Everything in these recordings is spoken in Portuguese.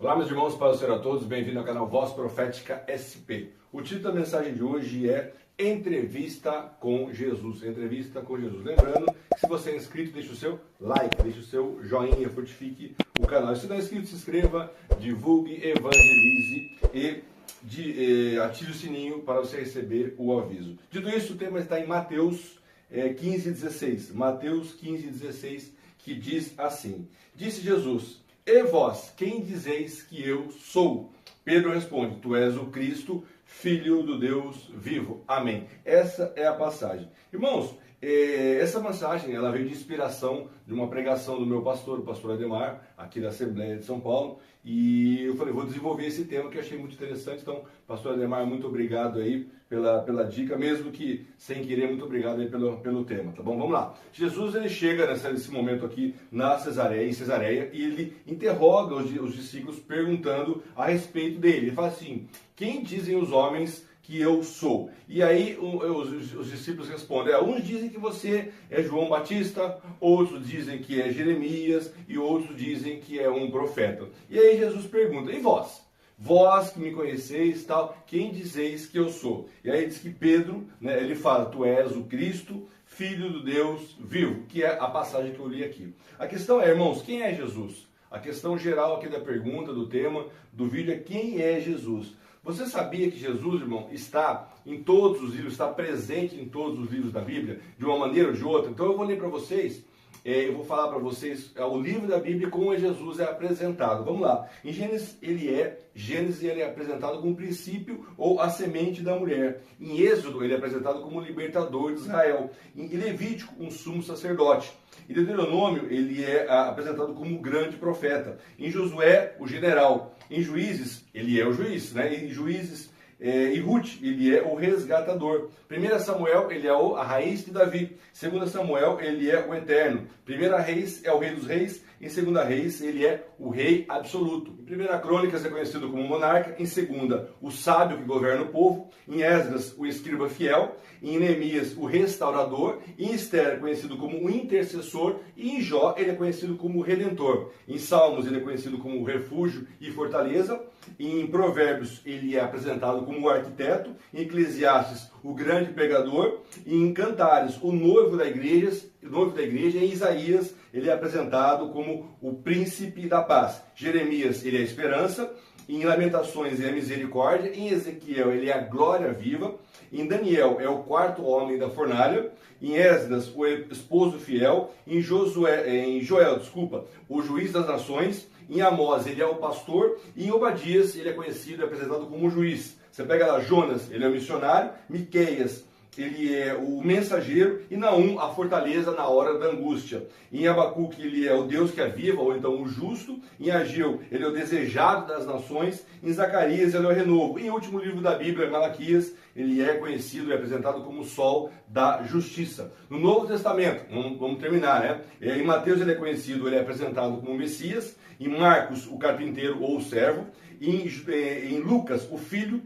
Olá, meus irmãos, paz do Senhor a todos, bem-vindo ao canal Voz Profética SP. O título da mensagem de hoje é Entrevista com Jesus. Entrevista com Jesus. Lembrando que se você é inscrito, deixe o seu like, deixe o seu joinha, fortifique o canal. Se não é inscrito, se inscreva, divulgue, evangelize e ative o sininho para você receber o aviso. Dito isso, o tema está em Mateus 15,16. Mateus 15,16, que diz assim: Disse Jesus: E vós, quem dizeis que eu sou? Pedro responde: Tu és o Cristo, Filho do Deus vivo. Amém. Essa é a passagem. Irmãos, essa mensagem ela veio de inspiração de uma pregação do meu pastor, o pastor Ademar, aqui da Assembleia de São Paulo. E eu falei, vou desenvolver esse tema que eu achei muito interessante. Então, pastor Ademar, muito obrigado aí pela dica, mesmo que sem querer, muito obrigado aí pelo tema, tá bom? Vamos lá. Jesus, ele chega nesse momento aqui em Cesareia, e ele interroga os discípulos perguntando a respeito dele. Ele fala assim: quem dizem os homens que eu sou? E aí os discípulos respondem: uns dizem que você é João Batista, outros dizem que é Jeremias e outros dizem que é um profeta. E aí Jesus pergunta: e vós? Vós que me conheceis, tal, quem dizeis que eu sou? E aí diz que Pedro, né, ele fala: tu és o Cristo, Filho do Deus vivo, que é a passagem que eu li aqui. A questão é, irmãos, quem é Jesus? A questão geral aqui da pergunta, do tema, do vídeo é: quem é Jesus? Você sabia que Jesus, irmão, está em todos os livros, está presente em todos os livros da Bíblia, de uma maneira ou de outra? Então eu vou ler para vocês, eu vou falar para vocês o livro da Bíblia, como Jesus é apresentado. Vamos lá. Em Gênesis ele é apresentado como o princípio ou a semente da mulher. Em Êxodo ele é apresentado como o libertador de Israel. Em Levítico, um sumo sacerdote. Em Deuteronômio ele é apresentado como o grande profeta. Em Josué, o general. Em Juízes, ele é o juiz, né? Em Juízes e Ruth, ele é o resgatador. 1 Samuel, ele é a raiz de Davi. 2 Samuel, ele é o eterno. 1 Reis é o rei dos reis. Em 2 Reis, ele é o rei absoluto. Em 1 Crônicas é conhecido como monarca. Em 2, o sábio que governa o povo. Em Esdras, o escriba fiel. Em Neemias, o restaurador. Em Esther é conhecido como o intercessor. E em Jó, ele é conhecido como o redentor. Em Salmos, ele é conhecido como o refúgio e fortaleza. Em Provérbios, ele é apresentado como o arquiteto. Em Eclesiastes, o grande pregador. Em Cantares, o noivo da igreja. Em Isaías, ele é apresentado como o príncipe da paz. Jeremias, ele é a esperança. Em Lamentações, ele é a misericórdia. Em Ezequiel, ele é a glória viva. Em Daniel, é o quarto homem da fornalha. Em Esdras, o esposo fiel. Em Joel, o juiz das nações. Em Amós, ele é o pastor. E em Obadias, ele é conhecido e apresentado como o juiz. Você pega lá Jonas, ele é o missionário. Miqueias, ele é o mensageiro. E Naum, a fortaleza na hora da angústia. Em Abacuque, ele é o Deus que aviva, ou então o justo. Em Ageu, ele é o desejado das nações. Em Zacarias, ele é o renovo. E em último livro da Bíblia, Malaquias, ele é conhecido e apresentado como o sol da justiça. No Novo Testamento, vamos terminar, né? Em Mateus, ele é conhecido, ele é apresentado como o Messias. Em Marcos, o carpinteiro ou o servo. Em Lucas, o filho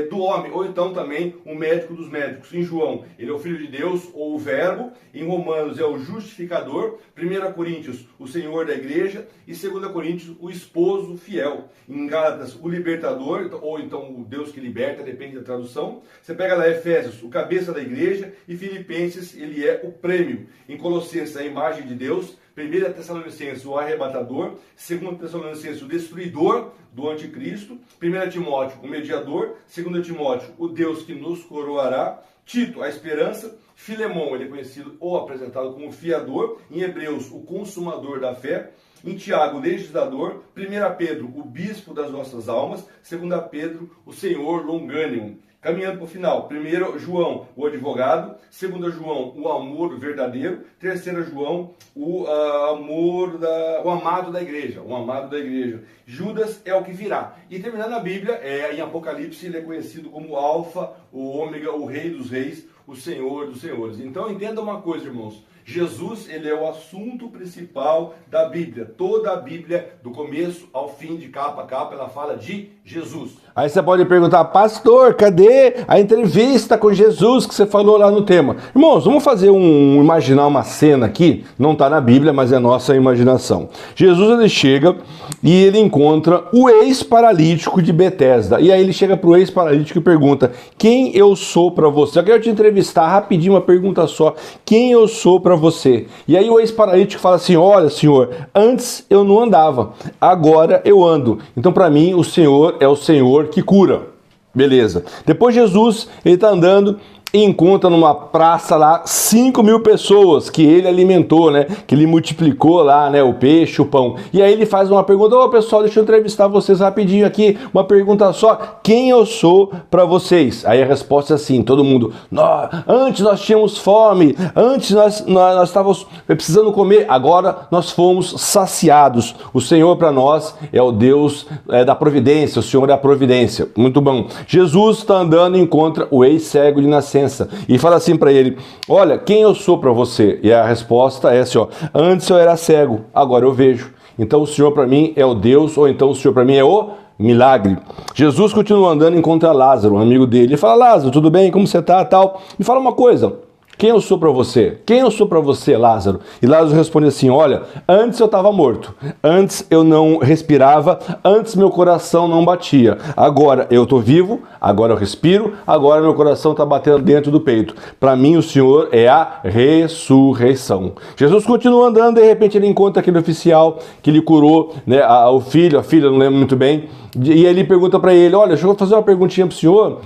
do homem, ou então também o médico dos médicos. Em João, ele é o Filho de Deus, ou o Verbo. Em Romanos, é o justificador. 1 Coríntios, o Senhor da igreja. E 2 Coríntios, o esposo fiel. Em Gálatas, o libertador, ou então o Deus que liberta, depende da tradução. Você pega lá Efésios, o cabeça da igreja. E Filipenses, ele é o prêmio. Em Colossenses, a imagem de Deus. 1 Tessalonicenses, o arrebatador. 2 Tessalonicenses, o destruidor do anticristo. 1 Timóteo, o mediador. 2 Timóteo, o Deus que nos coroará. Tito, a esperança. Filemão, ele é conhecido ou apresentado como fiador. Em Hebreus, o consumador da fé. Em Tiago, o legislador. 1 Pedro, o bispo das nossas almas. 2 Pedro, o Senhor longânimo. Caminhando para o final, 1 João, o advogado. 2 João, o amor verdadeiro. 3 João, o amado da igreja. O amado da igreja. Judas é o que virá. E terminando a Bíblia, em Apocalipse, ele é conhecido como Alfa, o Ômega, o Rei dos Reis, o Senhor dos Senhores. Então entenda uma coisa, irmãos. Jesus, ele é o assunto principal da Bíblia. Toda a Bíblia, do começo ao fim, de capa a capa, ela fala de Jesus. Aí você pode perguntar, pastor, cadê a entrevista com Jesus que você falou lá no tema? Irmãos, vamos fazer imaginar uma cena aqui, não está na Bíblia, mas é nossa imaginação. Jesus, ele chega e ele encontra o ex-paralítico de Betesda. E aí ele chega para o ex-paralítico e pergunta, quem eu sou para você? Eu quero te entrevistar rapidinho, uma pergunta só. Quem eu sou para você? E aí o ex-paralítico fala assim, olha, Senhor, antes eu não andava, agora eu ando. Então para mim o Senhor é o Senhor que cura. Beleza. Depois Jesus, ele está andando e encontra numa praça lá 5.000 pessoas que ele alimentou, né? Que ele multiplicou lá, né? O peixe, o pão. E aí ele faz uma pergunta, ô pessoal, deixa eu entrevistar vocês rapidinho aqui, uma pergunta só, quem eu sou para vocês? Aí a resposta é assim, todo mundo, antes nós tínhamos fome, antes nós estávamos precisando comer, agora nós fomos saciados. O Senhor para nós é o Deus da providência, o Senhor é a providência. Muito bom. Jesus está andando e encontra o ex-cego de nascença e fala assim para ele, olha, quem eu sou para você? E a resposta é assim, ó, antes eu era cego, agora eu vejo. Então o Senhor para mim é o Deus, ou então o Senhor para mim é o milagre. Jesus continua andando e encontra Lázaro, um amigo dele. Ele fala, Lázaro, tudo bem? Como você tá? Tal. Me fala uma coisa. Quem eu sou para você? Quem eu sou para você, Lázaro? E Lázaro responde assim, olha, antes eu estava morto, antes eu não respirava, antes meu coração não batia. Agora eu estou vivo, agora eu respiro, agora meu coração está batendo dentro do peito. Para mim o Senhor é a ressurreição. Jesus continua andando e de repente ele encontra aquele oficial que lhe curou, né, o filho, a filha, não lembro muito bem. E ele pergunta para ele, olha, deixa eu fazer uma perguntinha para o senhor,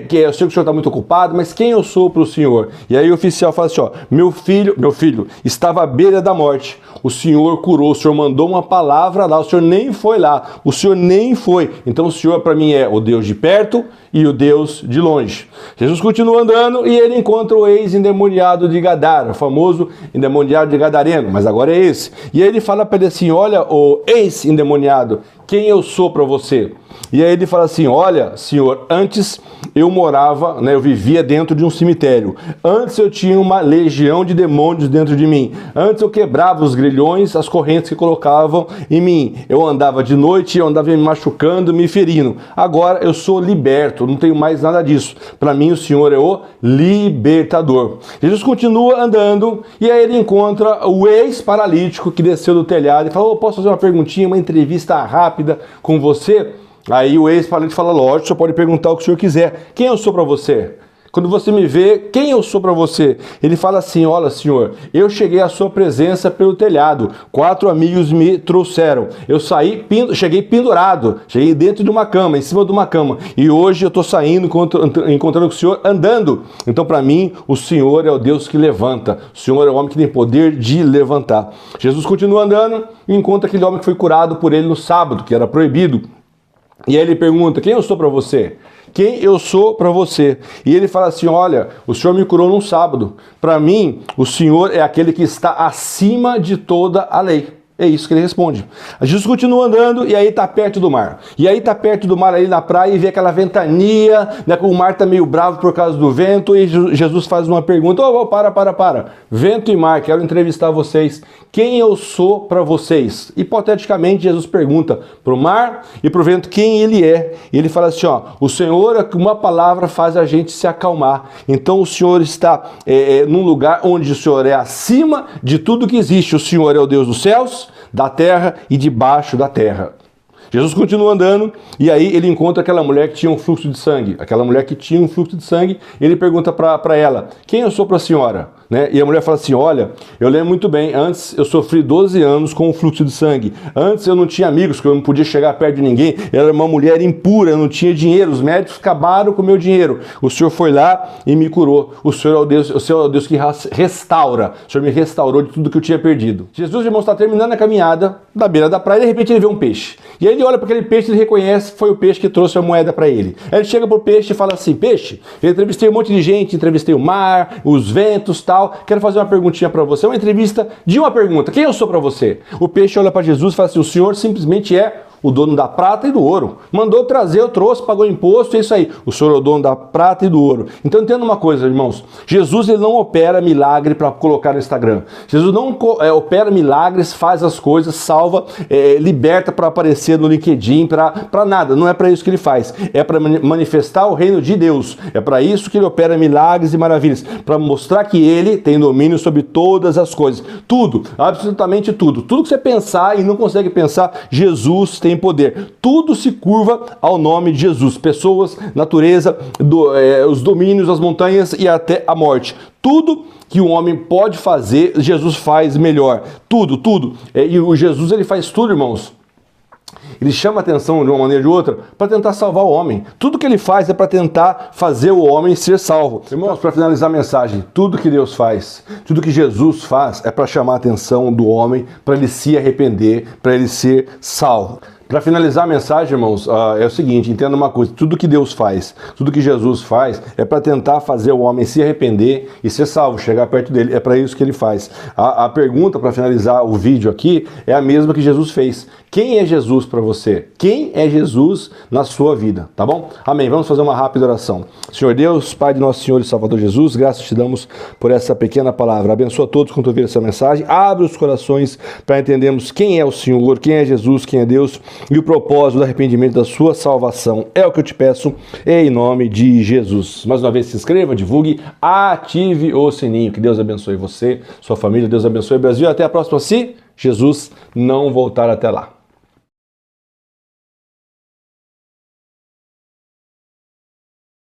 que eu sei que o senhor está muito ocupado, mas quem eu sou para o senhor? E aí o oficial fala assim, ó, meu filho estava à beira da morte, o senhor curou, o senhor mandou uma palavra lá, o senhor nem foi lá, o senhor nem foi. Então o senhor para mim é o Deus de perto e o Deus de longe. Jesus continua andando e ele encontra o ex-endemoniado de Gadara, o famoso endemoniado de Gadareno, mas agora é esse. E aí ele fala para ele assim, olha, o ex-endemoniado, quem eu sou para você? E aí ele fala assim, olha, senhor, antes eu morava, né, eu vivia dentro de um cemitério. Antes eu tinha uma legião de demônios dentro de mim. Antes eu quebrava os grilhões, as correntes que colocavam em mim. Eu andava de noite, eu andava me machucando, me ferindo. Agora eu sou liberto, não tenho mais nada disso. Para mim o Senhor é o libertador. Jesus continua andando e aí ele encontra o ex-paralítico que desceu do telhado e fala, posso fazer uma perguntinha, uma entrevista rápida com você? Aí o ex-paralítico fala, lógico, você pode perguntar o que o senhor quiser. Quem eu sou para você? Quando você me vê, quem eu sou para você? Ele fala assim, olha senhor, eu cheguei à sua presença pelo telhado, 4 amigos me trouxeram, eu cheguei pendurado, cheguei dentro de uma cama, em cima de uma cama, e hoje eu estou saindo, encontrando com o senhor andando. Então para mim, o Senhor é o Deus que levanta, o Senhor é o homem que tem poder de levantar. Jesus continua andando e encontra aquele homem que foi curado por ele no sábado, que era proibido. E aí ele pergunta, quem eu sou para você? Quem eu sou para você? E ele fala assim, olha, o Senhor me curou num sábado. Para mim, o Senhor é aquele que está acima de toda a lei. É isso que ele responde. Jesus continua andando e aí está perto do mar. E aí está perto do mar ali na praia e vê aquela ventania, né, o mar está meio bravo por causa do vento e Jesus faz uma pergunta, para. Vento e mar, quero entrevistar vocês. Quem eu sou para vocês? Hipoteticamente, Jesus pergunta para o mar e para o vento quem ele é. E ele fala assim, ó, o Senhor, uma palavra faz a gente se acalmar. Então o Senhor está num lugar onde o Senhor é acima de tudo que existe. O Senhor é o Deus dos céus, da terra e debaixo da terra. Jesus continua andando e aí ele encontra aquela mulher que tinha um fluxo de sangue. Ele pergunta para ela, quem eu sou para a senhora? Né? E a mulher fala assim, olha, eu lembro muito bem, antes eu sofri 12 anos com o fluxo de sangue. Antes eu não tinha amigos, porque eu não podia chegar perto de ninguém. Eu era uma mulher impura, eu não tinha dinheiro. Os médicos acabaram com o meu dinheiro. O Senhor foi lá e me curou. O Senhor é o Deus que restaura. O Senhor me restaurou de tudo que eu tinha perdido. Jesus, irmão, está terminando a caminhada da beira da praia e de repente ele vê um peixe. E aí ele olha para aquele peixe e ele reconhece que foi o peixe que trouxe a moeda para ele. Aí ele chega pro peixe e fala assim, peixe, eu entrevistei um monte de gente, entrevistei o mar, os ventos, tal. Quero fazer uma perguntinha para você, uma entrevista de uma pergunta. Quem eu sou para você? O peixe olha para Jesus e fala assim, o Senhor simplesmente é o dono da prata e do ouro. Mandou trazer, eu trouxe, pagou imposto, é isso aí. O Senhor é o dono da prata e do ouro. Então entenda uma coisa, irmãos. Jesus ele não opera milagre para colocar no Instagram. Jesus não opera milagres, faz as coisas, salva, liberta para aparecer no LinkedIn, para nada. Não é para isso que ele faz. É para manifestar o reino de Deus. É para isso que ele opera milagres e maravilhas. Para mostrar que ele tem domínio sobre todas as coisas. Tudo, absolutamente tudo. Tudo que você pensar e não consegue pensar, Jesus tem poder. Tudo se curva ao nome de Jesus. Pessoas, natureza, os domínios, as montanhas e até a morte. Tudo que o homem pode fazer, Jesus faz melhor. Tudo, tudo. E o Jesus, ele faz tudo, irmãos. Ele chama a atenção de uma maneira ou de outra para tentar salvar o homem. Tudo que ele faz é para tentar fazer o homem ser salvo. Irmãos, para finalizar a mensagem, tudo que Deus faz, tudo que Jesus faz é para chamar a atenção do homem, para ele se arrepender, para ele ser salvo. Para finalizar a mensagem, irmãos, é o seguinte, entenda uma coisa, tudo que Deus faz, tudo que Jesus faz, é para tentar fazer o homem se arrepender e ser salvo, chegar perto dele, é para isso que ele faz. A pergunta para finalizar o vídeo aqui é a mesma que Jesus fez. Quem é Jesus para você? Quem é Jesus na sua vida? Tá bom? Amém. Vamos fazer uma rápida oração. Senhor Deus, Pai de nosso Senhor e Salvador Jesus, graças te damos por essa pequena palavra. Abençoa todos quando ouvir essa mensagem. Abre os corações para entendermos quem é o Senhor, quem é Jesus, quem é Deus e o propósito do arrependimento da sua salvação. É o que eu te peço em nome de Jesus. Mais uma vez, se inscreva, divulgue, ative o sininho. Que Deus abençoe você, sua família. Deus abençoe o Brasil. Até a próxima, se Jesus não voltar até lá.